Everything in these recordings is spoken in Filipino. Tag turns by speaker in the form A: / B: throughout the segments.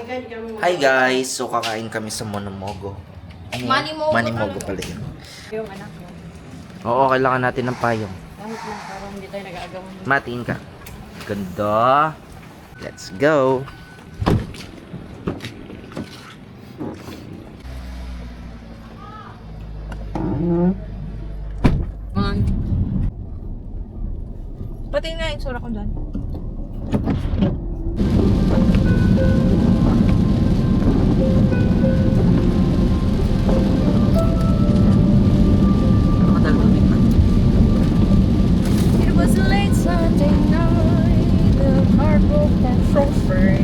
A: Hi guys! So kakain kami sa Monomogo.
B: Manimogo.
A: Manimogo pala yun.
B: Yung anak mo.
A: Oo, kailangan natin ng payong.
B: Kahit lang, parang hindi tayo nag-aagawan.
A: Matiin ka. Ganda. Let's go.
B: Pati nga yung sura ko dyan. It was a late Sunday night. The car broke down so free.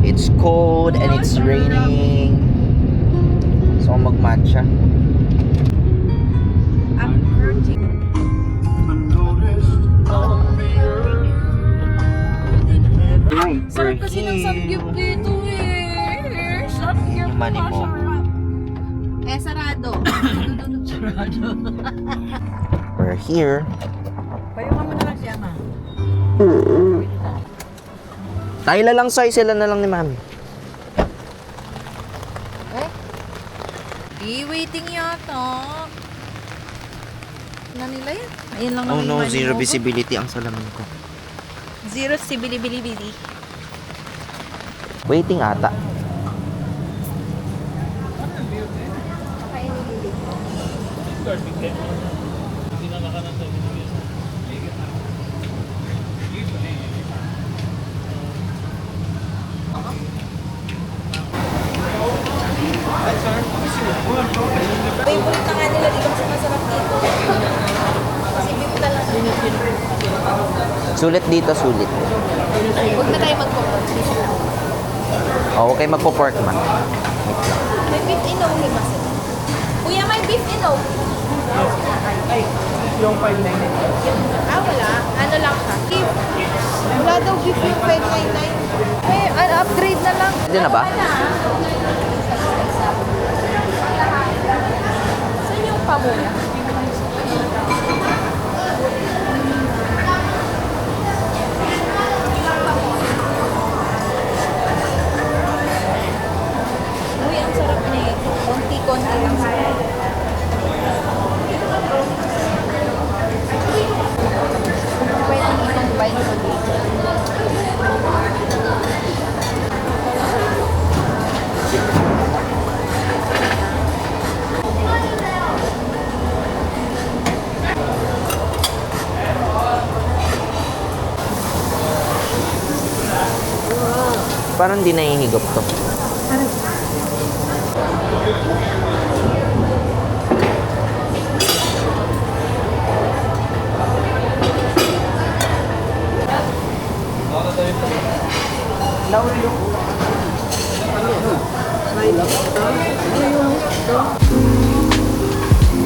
A: It's cold and it's raining. So magmatcha.
B: I'm hurting. Sarap kasi ng samgyup dito eh. Samgyup.
A: Manimogo.
B: Sarado. Sarado.
A: We're here.
B: Payungan mo na lang si Ama.
A: Tayo na lang soy, sila na lang ni Mami.
B: Waiting yata. Na nila yan? Ayun lang
A: Oh
B: naman
A: no,
B: yung
A: zero
B: Manimogo.
A: visibility ang salamin ko.
B: Zero sibili-bili-bili.
A: Waiting ata.
B: Favorite na nga nila dito kasi masarap dito. Kasi beef talaga.
A: Sulit dito, sulit.
B: Huwag na tayo magpo-pork.
A: Oh, okay magpo-pork man.
B: May beef inoki ba sila? Kuya, may beef inoki.
C: Yung 599.
B: Wala. Ano lang siya? Beef. Wala daw beef yung 599. May upgrade na lang.
A: Pwede na ba?
B: Saan yung pamuya? Uy, ang sarap na eh. Konti-konti lang sarap. Pwede itong bite ko dito.
A: Parang di nahihigop to.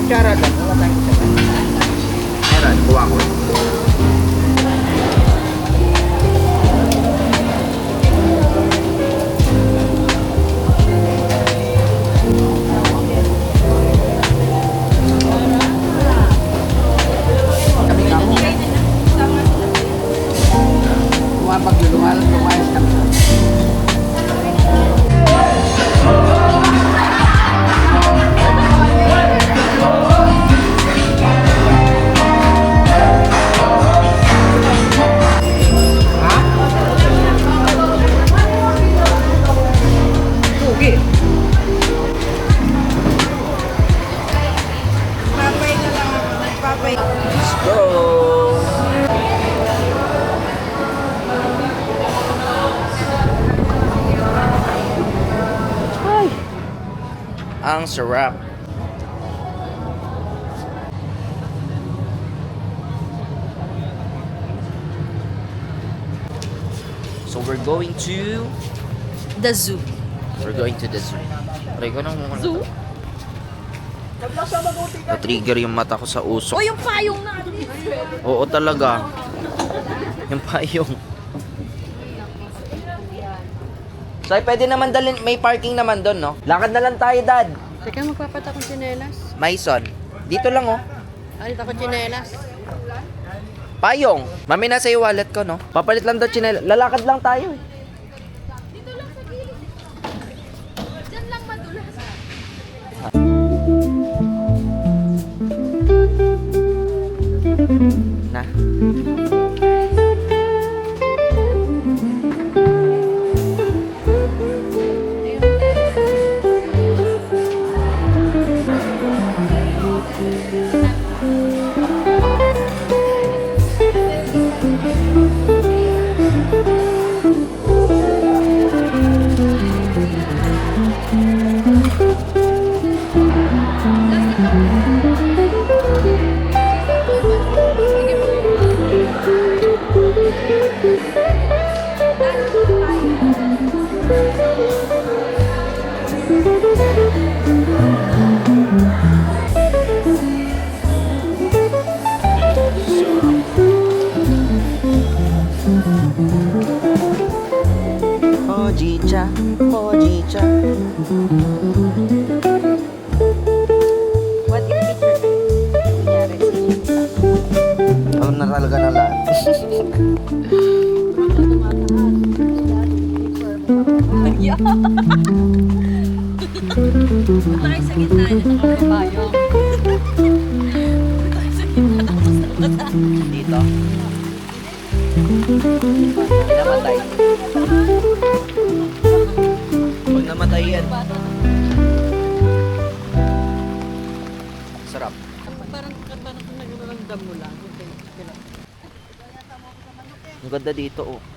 C: Charot lang. Wala tayong charot.
A: Meron, kuha ko.
C: Magluluwal, lumayas ka. Okay. Papay na lang ako. Papay.
A: Let's go! Ay! Ang sarap. So we're going to...
B: The zoo.
A: We're going to the zoo. Aray ko nang muna.
B: Zoo?
A: Na-trigger yung mata ko sa usok.
B: O yung payong natin.
A: Oo talaga. Yung payong. So, pwede naman dalhin, may parking naman doon, no? Lakad na lang tayo, Dad.
B: Teka, magpapat akong tsinelas.
A: Maison. Dito lang, oh.
C: Ay, ako chinelas.
A: Payong. Mami, nasa yung wallet ko, no? Papalit lang daw chinela. Lalakad lang tayo, eh.
B: Dito lang sa gilid. Diyan lang madulas.
A: Na. Hojicha, hojicha.
B: What if picture? Kunyari,
A: Ano na talaga na lahat?
B: tayo sa gitna niya nakakabayong. Tayo sa gitna tapos
A: Dito. Hindi namatay. Huwag namatay yan. Sarap.
C: Parang nagramdam mo lang.
A: Ang ganda dito, oh.